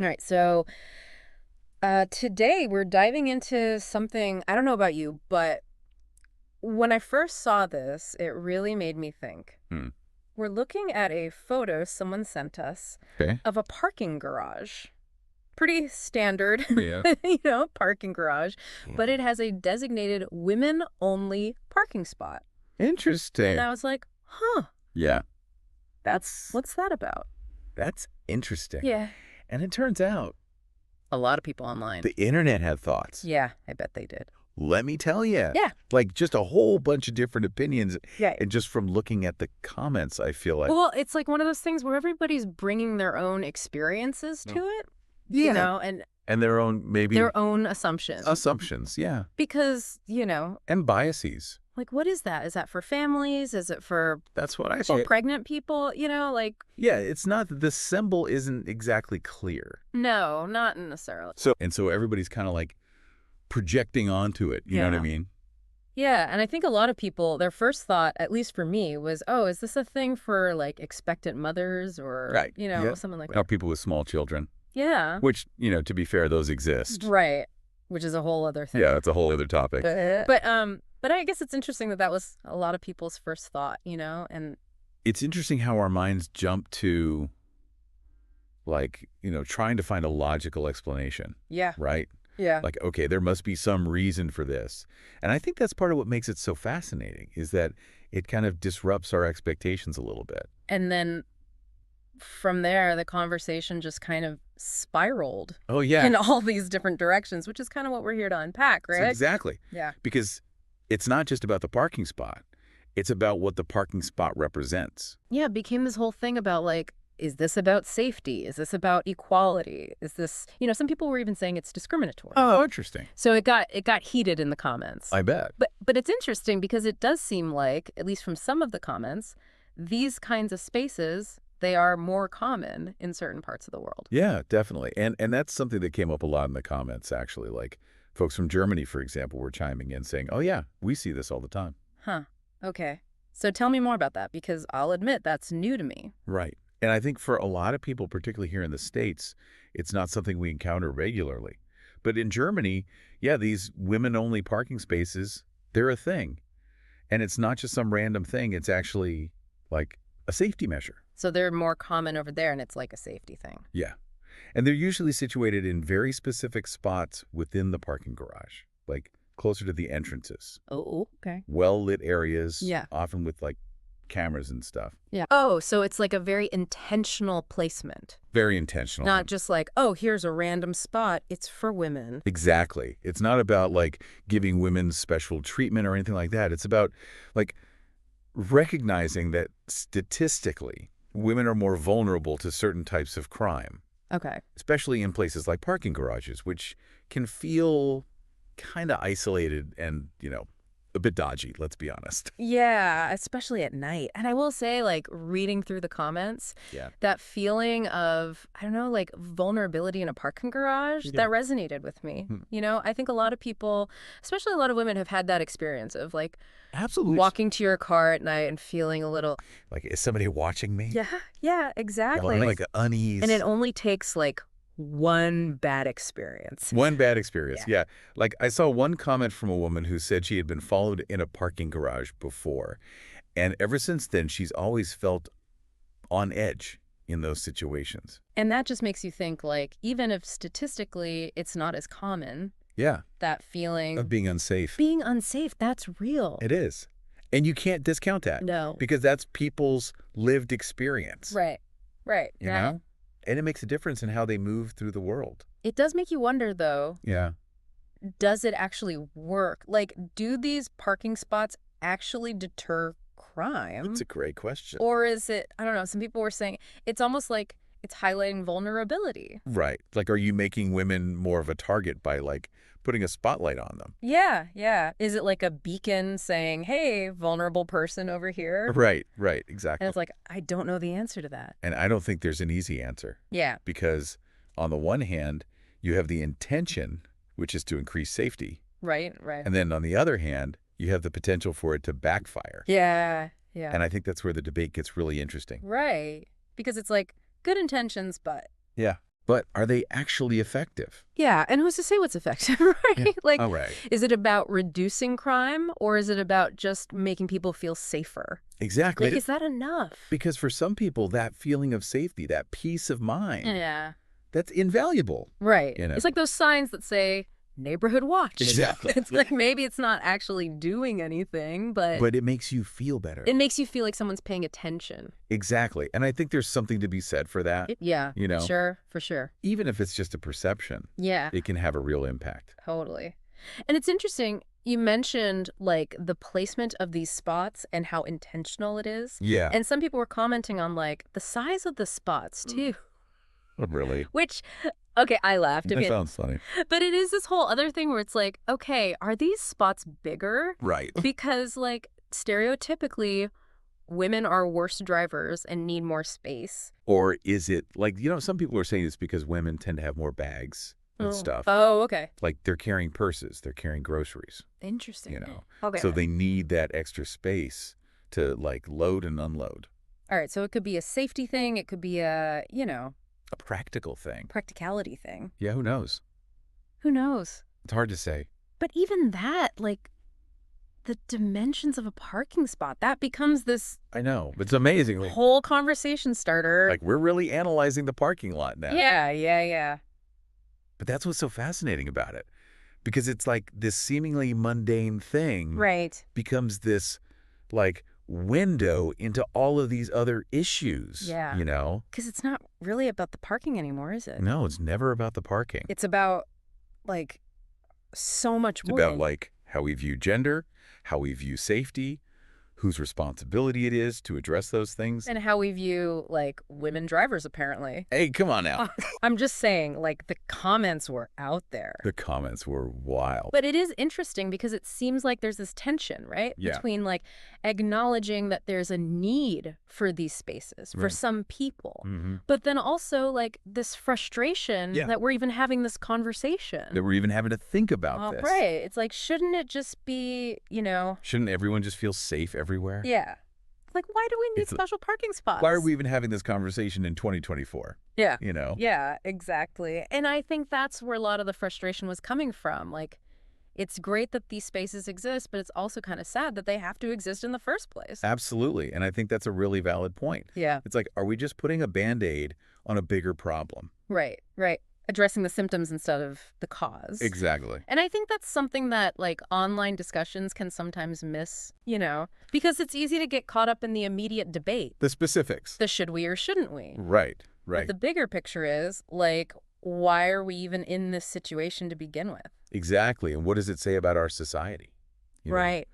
All right, so today we're diving into something, I don't know about you, but when I first saw this, it really made me think. Hmm. We're looking at a photo someone sent us Okay. of a parking garage. Pretty standard, Oh, yeah. parking garage, but it has a designated women-only parking spot. And Interesting. I was like, huh, Yeah. That's what's that about? that's interesting. Yeah. And it turns out A lot of people online. the internet had thoughts. Yeah, I bet they did. Let me tell you. Yeah. Like just a whole bunch of different opinions. Yeah. And just from looking at the comments, I feel like. Well, it's like one of those things where everybody's bringing their own experiences to it, Yeah. and And their own, maybe. their own assumptions. Assumptions. Yeah. Because, And biases. like, what is that? Is that for families? Is it for That's what I for say. pregnant people? Like, Yeah. It's not, the symbol isn't exactly clear. no, not necessarily. So everybody's kind of like projecting onto it. You know what I Yeah. mean? Yeah, and I think a lot of people, their first thought, at least for me, was, oh, is this a thing for, like, expectant mothers or, Right. Yeah. something like Or that? people with small children. Yeah. Which, to be fair, those exist. Right. Which is a whole other thing. Yeah, that's a whole other topic. But I guess it's interesting that that was a lot of people's first thought, and It's interesting how our minds jump to, like, trying to find a logical explanation, yeah, right? yeah. Like, okay, there must be some reason for this. And I think that's part of what makes it so fascinating, is that it kind of disrupts our expectations a little bit. And then from there, the conversation just kind of spiraled Oh, yeah. in all these different directions, which is kind of what we're here to unpack, So right? exactly. Yeah. Because it's not just about the parking spot. It's about what the parking spot represents. Yeah, it became this whole thing about, like, is this about safety? Is this about equality? Is this, some people were even saying it's discriminatory. Oh, interesting. So it got heated in the comments. I bet. But it's interesting because it does seem like, at least from some of the comments, these kinds of spaces, they are more common in certain parts of the world. Yeah, definitely. And that's something that came up a lot in the comments, actually. Like folks from Germany, for example, were chiming in saying, oh, yeah, we see this all the time. Huh. Okay. So tell me more about that, because I'll admit that's new to me. Right. And I think for a lot of people, particularly here in the States, it's not something we encounter regularly. But in Germany, yeah, these women-only parking spaces, they're a thing. And it's not just some random thing. It's actually like a safety measure. So they're more common over there, and it's like a safety thing. Yeah. And they're usually situated in very specific spots within the parking garage, like closer to the entrances. Oh, okay. Well-lit areas, Yeah. often with like cameras and stuff. Yeah. Oh, so it's like a very intentional placement. Very intentional. Not just like, oh, here's a random spot. It's for women. Exactly. It's not about like giving women special treatment or anything like that. It's about like recognizing that statistically, women are more vulnerable to certain types of crime, Okay. especially in places like parking garages, which can feel kind of isolated and, a bit dodgy, let's be honest. Yeah, especially at night. And I will say, like, reading through the comments, Yeah. that feeling of, I don't know, like vulnerability in a parking garage, Yeah. that resonated with me. I think a lot of people, especially a lot of women, have had that experience of like Absolutely. walking to your car at night and feeling a little, Like, is somebody watching me? yeah, exactly. Like unease. And it only takes like one bad experience. One bad experience, yeah. Like, I saw one comment from a woman who said she had been followed in a parking garage before. And ever since then, she's always felt on edge in those situations. And that just makes you think, like, even if statistically it's not as common, Yeah. that feeling Of being unsafe. being unsafe, that's real. It is. And you can't discount that. No. Because that's people's lived experience. Right. You know? And it makes a difference in how they move through the world. It does make you wonder, though, Yeah. does it actually work? Like, do these parking spots actually deter crime? That's a great question. Or is it, I don't know, some people were saying it's almost like it's highlighting vulnerability. Right. Like, are you making women more of a target by, like, putting a spotlight on them? Yeah, yeah. Is it like a beacon saying, hey, vulnerable person over here? Right, And exactly. it's like, I don't know the answer to that. And I don't think there's an easy answer. Yeah. Because on the one hand, you have the intention, which is to increase safety. Right. And then on the other hand, you have the potential for it to backfire. Yeah. And I think that's where the debate gets really interesting. Right. Because it's like good intentions, but Yeah. but are they actually effective? Yeah, and who's to say what's effective, Yeah. right? Like, Oh, right. is it about reducing crime or is it about just making people feel safer? Like, Exactly. is that enough? Because for some people, that feeling of safety, that peace of mind, Yeah. that's invaluable. Right. You know? It's like those signs that say neighborhood watch. Exactly. It's like maybe it's not actually doing anything, but But it makes you feel better. it makes you feel like someone's paying attention. Exactly. And I think there's something to be said for that. Yeah, You know, sure, for sure. even if it's just a perception, Yeah, it can have a real impact. totally. And it's interesting, you mentioned like the placement of these spots and how intentional it is. Yeah. And some people were commenting on like the size of the spots too, Really? which, okay, I laughed a That bit. sounds funny. But it is this whole other thing where it's like, okay, are these spots bigger? Right. Because like stereotypically, women are worse drivers and need more space. Or is it like, some people are saying it's because women tend to have more bags and stuff. Oh, okay. Like they're carrying purses, they're carrying groceries, Interesting. So Okay. they need that extra space to like load and unload. All right. So it could be a safety thing. It could be a, A practical thing. practicality thing. Yeah, who knows? Who knows? It's hard to say. But even that, like the dimensions of a parking spot, that becomes this I know, but it's amazing. whole conversation starter. Like we're really analyzing the parking lot now. Yeah. But that's what's so fascinating about it. Because it's like this seemingly mundane thing Right. becomes this like window into all of these other issues. Yeah. Because it's not really about the parking anymore, is it? No, it's never about the parking. It's about like so much It's more. about like how we view gender, how we view safety, whose responsibility it is to address those things. And how we view like women drivers, apparently. Hey, come on now. I'm just saying, like the comments were out there. The comments were wild. But it is interesting because it seems like there's this tension, right? Yeah. Between like acknowledging that there's a need for these spaces for Right. some people, Mm-hmm. but then also like this frustration Yeah. that we're even having this conversation. That we're even having to think about this. Right. It's like, shouldn't it just be, Shouldn't everyone just feel safe everywhere? yeah. Like, why do we need It's- special parking spots? Why are we even having this conversation in 2024? Yeah. Yeah, exactly. And I think that's where a lot of the frustration was coming from. Like, it's great that these spaces exist, but it's also kind of sad that they have to exist in the first place. absolutely. And I think that's a really valid point. Yeah. It's like, are we just putting a Band-Aid on a bigger problem? Right. Addressing the symptoms instead of the cause. Exactly. And I think that's something that, like, online discussions can sometimes miss, because it's easy to get caught up in the immediate debate. The specifics. The should we or shouldn't we? Right. But the bigger picture is, like, why are we even in this situation to begin with? Exactly. And what does it say about our society? Right.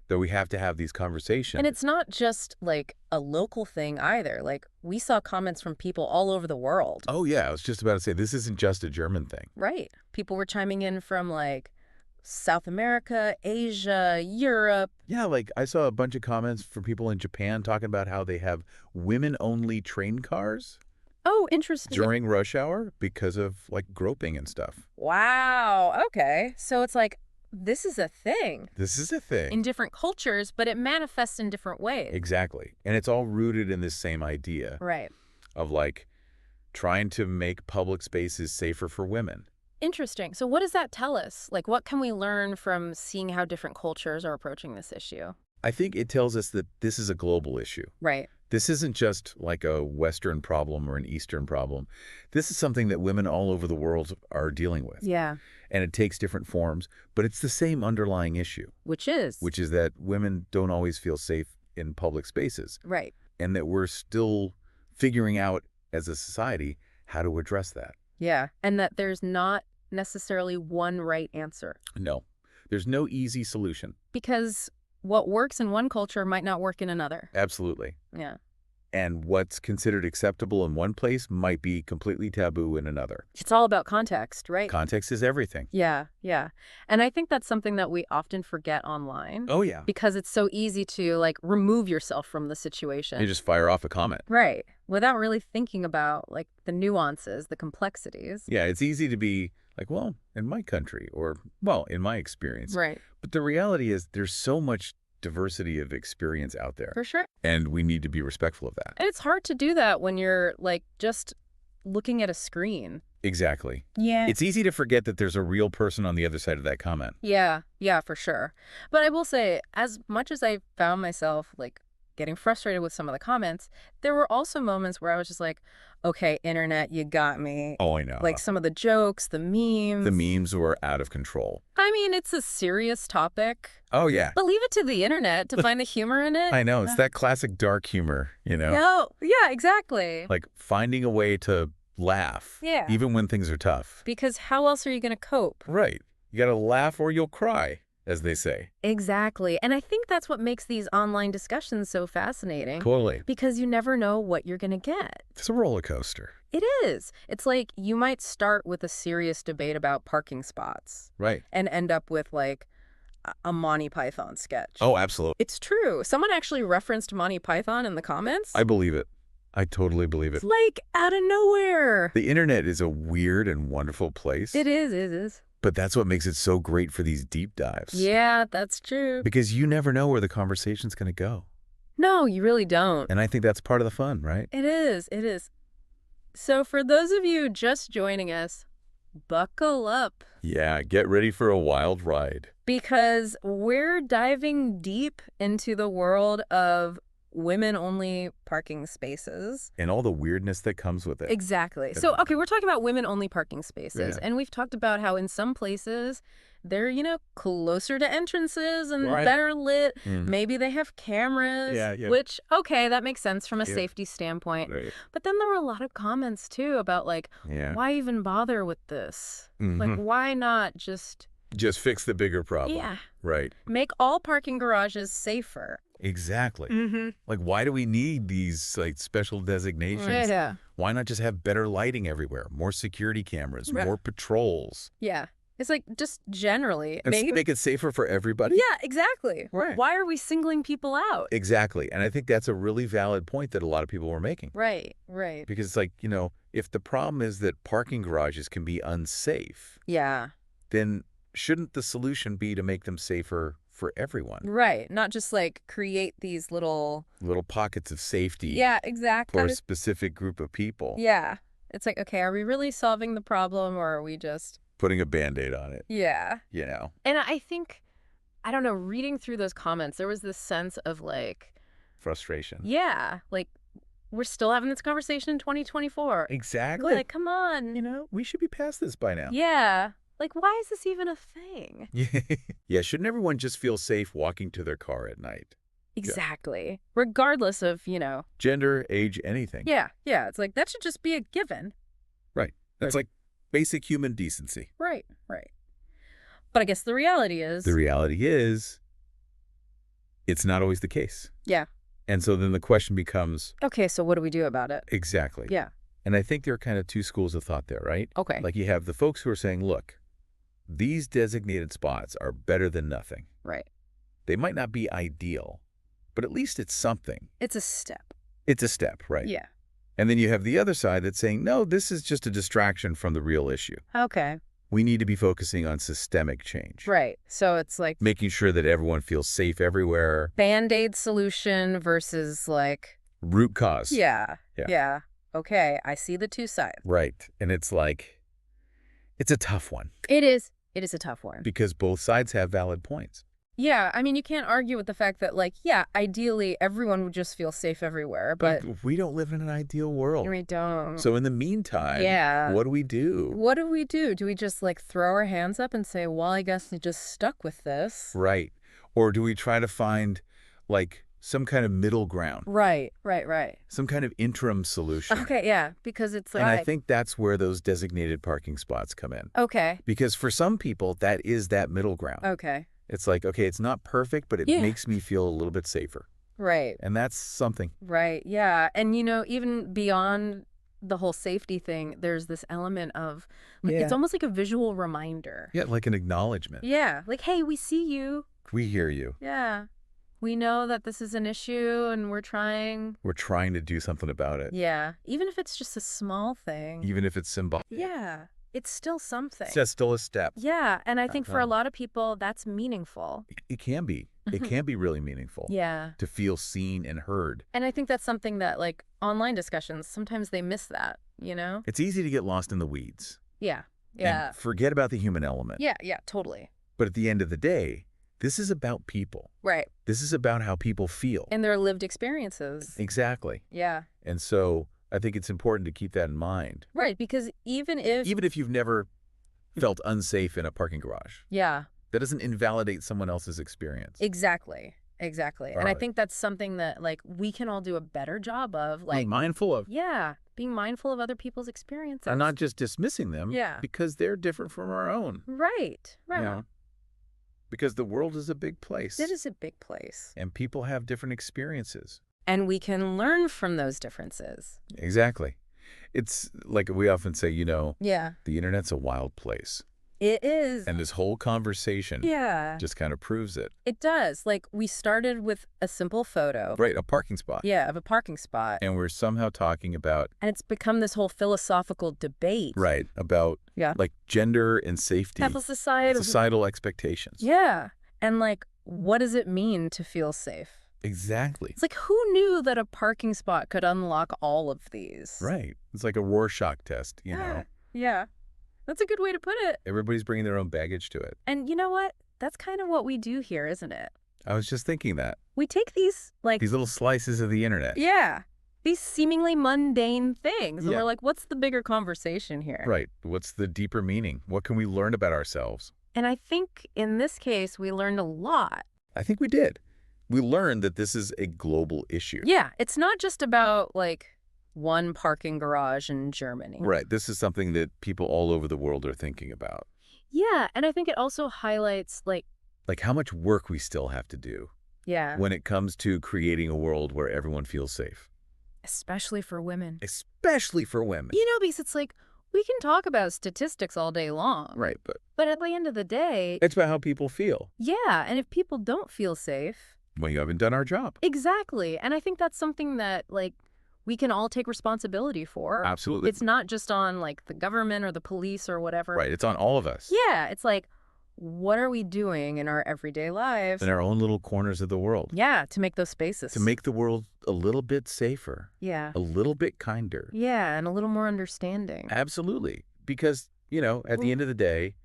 That we have to have these conversations. And it's not just, like, a local thing either. Like, we saw comments from people all over the world. Oh, yeah. I was just about to say, this isn't just a German thing. Right. People were chiming in from, like, South America, Asia, Europe. Yeah, like I saw a bunch of comments from people in Japan talking about how they have women-only train cars Oh, interesting. during rush hour because of like groping and stuff. Wow. Okay. So it's like, this is a thing This is a thing. in different cultures, but it manifests in different ways. Exactly. And it's all rooted in this same idea Right. of like trying to make public spaces safer for women. Interesting. So what does that tell us? Like, what can we learn from seeing how different cultures are approaching this issue? I think it tells us that this is a global issue. Right. This isn't just like a Western problem or an Eastern problem. This is something that women all over the world are dealing with. Yeah. And it takes different forms, but it's the same underlying issue, Which is? which is that women don't always feel safe in public spaces, Right. and that we're still figuring out as a society how to address that. Yeah. And that there's not necessarily one right answer. No, there's no easy solution. Because what works in one culture might not work in another. Absolutely. Yeah. And what's considered acceptable in one place might be completely taboo in another. It's all about context, right? Context is everything. Yeah. And I think that's something that we often forget online. Oh, yeah. Because it's so easy to, like, remove yourself from the situation. You just fire off a comment. Right. Without really thinking about, like, the nuances, the complexities. Yeah, it's easy to be like, well, in my country or, well, in my experience. Right. But the reality is there's so much diversity of experience out there. For sure. And we need to be respectful of that. And it's hard to do that when you're, like, just looking at a screen. Exactly. Yeah. It's easy to forget that there's a real person on the other side of that comment. Yeah, yeah, for sure. But I will say, as much as I found myself like getting frustrated with some of the comments, there were also moments where I was just like, okay, internet, you got me. Oh, I know. Like some of the jokes, the The memes. memes were out of control. I mean, it's a serious topic, Oh, yeah. but leave it to the internet to find the humor in it. I know. It's that classic dark humor, you know? No, yeah, exactly. Like finding a way to laugh. Yeah. Even when things are tough. Because how else are you going to cope? Right. You got to laugh or you'll cry, as they say. Exactly. And I think that's what makes these online discussions so fascinating. Totally. Because you never know what you're going to get. It's a roller coaster. It is. It's like you might start with a serious debate about parking spots. Right. And end up with like a Monty Python sketch. Oh, absolutely. It's true. Someone actually referenced Monty Python in the comments. I believe it. I totally believe it. It's like out of nowhere. The internet is a weird and wonderful place. It is. It is. But that's what makes it so great for these deep dives. Yeah, that's true. Because you never know where the conversation's going to go. No, you really don't. And I think that's part of the fun, right? It is. It is. So for those of you just joining us, buckle up. Yeah, get ready for a wild ride. Because we're diving deep into the world of women-only parking spaces. And all the weirdness that comes with it. Exactly. So, okay, we're talking about women-only parking spaces. Yeah. And we've talked about how in some places they're, closer to entrances and Right. better lit. Mhm. Maybe they have cameras, Yeah. which, okay, that makes sense from a Yeah. safety standpoint. Right. But then there were a lot of comments, too, about, like, Yeah. why even bother with this? Like, Mhm. why not just, Just fix the bigger problem. yeah, Right. make all parking garages safer? Exactly. Mm-hmm. Like, why do we need these like special designations? Yeah. Why not just have better lighting everywhere, more security cameras, Right. more patrols? Yeah. It's like just generally. And make it safer for everybody? Yeah, exactly. Right. Why are we singling people out? Exactly. And I think that's a really valid point that a lot of people were making. Right, right. Because it's like, if the problem is that parking garages can be unsafe, Yeah. then shouldn't the solution be to make them safer for everyone? Right. Not just like create these little. Little pockets of safety Yeah, exactly. for a specific group of people. Yeah. It's like, okay, are we really solving the problem or are we just. Putting a Band-Aid on it, Yeah. And I think, I don't know, reading through those comments, there was this sense of like. Frustration. Yeah. Like, we're still having this conversation in 2024. Exactly. Like, come on. We should be past this by now. Yeah. Like, why is this even a thing? Yeah, shouldn't everyone just feel safe walking to their car at night? Exactly. Regardless of, Gender, age, anything. Yeah. It's like, that should just be a given. Right. That's like basic human decency. Right. But I guess the reality is. The reality is, it's not always the case. Yeah. And so then the question becomes, Okay, so what do we do about it? exactly. Yeah. And I think there are kind of two schools of thought there, right? Okay. Like you have the folks who are saying, look, these designated spots are better than nothing. Right. They might not be ideal, but at least it's something. It's a step. It's a step, right? Yeah. And then you have the other side that's saying, no, this is just a distraction from the real issue. Okay. We need to be focusing on systemic change. Right. So it's like Making sure that everyone feels safe everywhere. Band-Aid solution versus like. Root cause. Yeah. Yeah. Okay. I see the two sides. Right. And it's like, it's a tough one It is. It is a tough one. because both sides have valid points. Yeah. I mean, you can't argue with the fact that like, yeah, ideally everyone would just feel safe everywhere, but we don't live in an ideal world. we don't. So in the meantime, Yeah. what do we do? What do we do? Do we just like throw our hands up and say, well, I guess we just stuck with this? Right. Or do we try to find like some kind of middle ground, Right. some kind of interim solution? Okay, yeah, because it's like. And I think that's where those designated parking spots come in. Okay. Because for some people, that is that middle ground. Okay. It's like, okay, it's not perfect, but it Yeah. makes me feel a little bit safer. Right. And that's something. Right. Yeah. And even beyond the whole safety thing, there's this element of it's almost like a visual reminder. Yeah, like an acknowledgement. Yeah. Like, hey, we see you. We hear you. Yeah. We know that this is an issue and we're trying. We're trying to do something about it. Yeah. Even if it's just a small thing. Even if it's symbolic. Yeah. It's still something. It's just still a step. Yeah. And I think for a lot of people, that's meaningful. It can be. It can be really meaningful. Yeah. To feel seen and heard. And I think that's something that like online discussions, sometimes they miss that. you know? It's easy to get lost in the weeds Yeah. and Yeah. forget about the human element. Yeah, yeah, totally. But at the end of the day, this is about people. Right. This is about how people feel. And their lived experiences. Exactly. Yeah. And so I think it's important to keep that in mind. Right, because even if You've never felt unsafe in a parking garage, yeah, that doesn't invalidate someone else's experience. exactly. Exactly. And I think that's something that like we can all do a better job of like Being mindful of. yeah, being mindful of other people's experiences. And not just dismissing them. Yeah. Because they're different from our own. Right. Right. You know? Because the world is a big place. It is a big place. And people have different experiences. And we can learn from those differences. Exactly. It's like we often say, Yeah. the internet's a wild place. It is. And this whole conversation just kind of proves it. It does. Like we started with a simple photo. Right, a parking spot. Yeah, of a parking spot. And we're somehow talking about... And it's become this whole philosophical debate. Right, about like gender and safety. Societal expectations. Yeah. And like, what does it mean to feel safe? Exactly. It's like, who knew that a parking spot could unlock all of these? Right. It's like a Rorschach test, Yeah. That's a good way to put it. Everybody's bringing their own baggage to it. And you know what? That's kind of what we do here, isn't it? I was just thinking that. We take these, like... These little slices of the internet. Yeah. These seemingly mundane things. And Yeah. we're like, what's the bigger conversation here? Right. What's the deeper meaning? What can we learn about ourselves? And I think in this case, we learned a lot. I think we did. We learned that this is a global issue. Yeah. It's not just about, like... one parking garage in Germany. Right. This is something that people all over the world are thinking about. Yeah, and I think it also highlights, like how much work we still have to do yeah, when it comes to creating a world where everyone feels safe. especially for women. Especially for women. Because it's like, we can talk about statistics all day long. Right, But at the end of the day... it's about how people feel. Yeah, and if people don't feel safe... Well, you haven't done our job. Exactly. And I think that's something that, like, we can all take responsibility for. Absolutely. It's not just on, like, the government or the police or whatever. Right, it's on all of us. Yeah, it's like, what are we doing in our everyday lives? In our own little corners of the world. Yeah, to make those spaces. To make the world a little bit safer. Yeah. A little bit kinder. Yeah, and a little more understanding. Absolutely. Because, at the end of the day,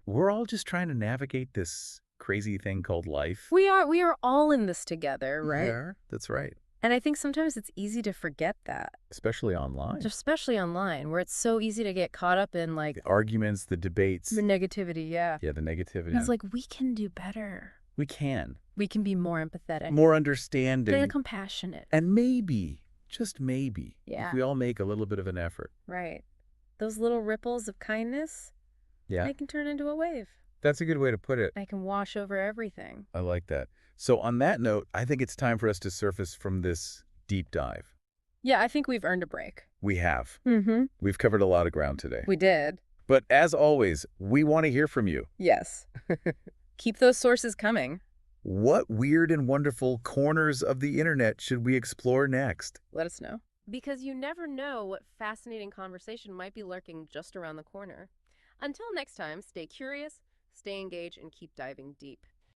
we're all just trying to navigate this crazy thing called life. We are all in this together, right? Yeah, that's right. And I think sometimes it's easy to forget that. Especially online. Especially online, where it's so easy to get caught up in, like... the arguments, the debates. the negativity, yeah. Yeah, the negativity. And it's like, we can do better. We can. We can be more empathetic. More understanding. More compassionate. And maybe, just maybe, Yeah. if we all make a little bit of an effort. Right. Those little ripples of kindness, they can turn into a wave. That's a good way to put it. They can wash over everything. I like that. So on that note, I think it's time for us to surface from this deep dive. Yeah, I think we've earned a break. We have. Mm-hmm. We've covered a lot of ground today. We did. But as always, we want to hear from you. Yes. Keep those sources coming. What weird and wonderful corners of the internet should we explore next? Let us know. Because you never know what fascinating conversation might be lurking just around the corner. Until next time, stay curious, stay engaged, and keep diving deep.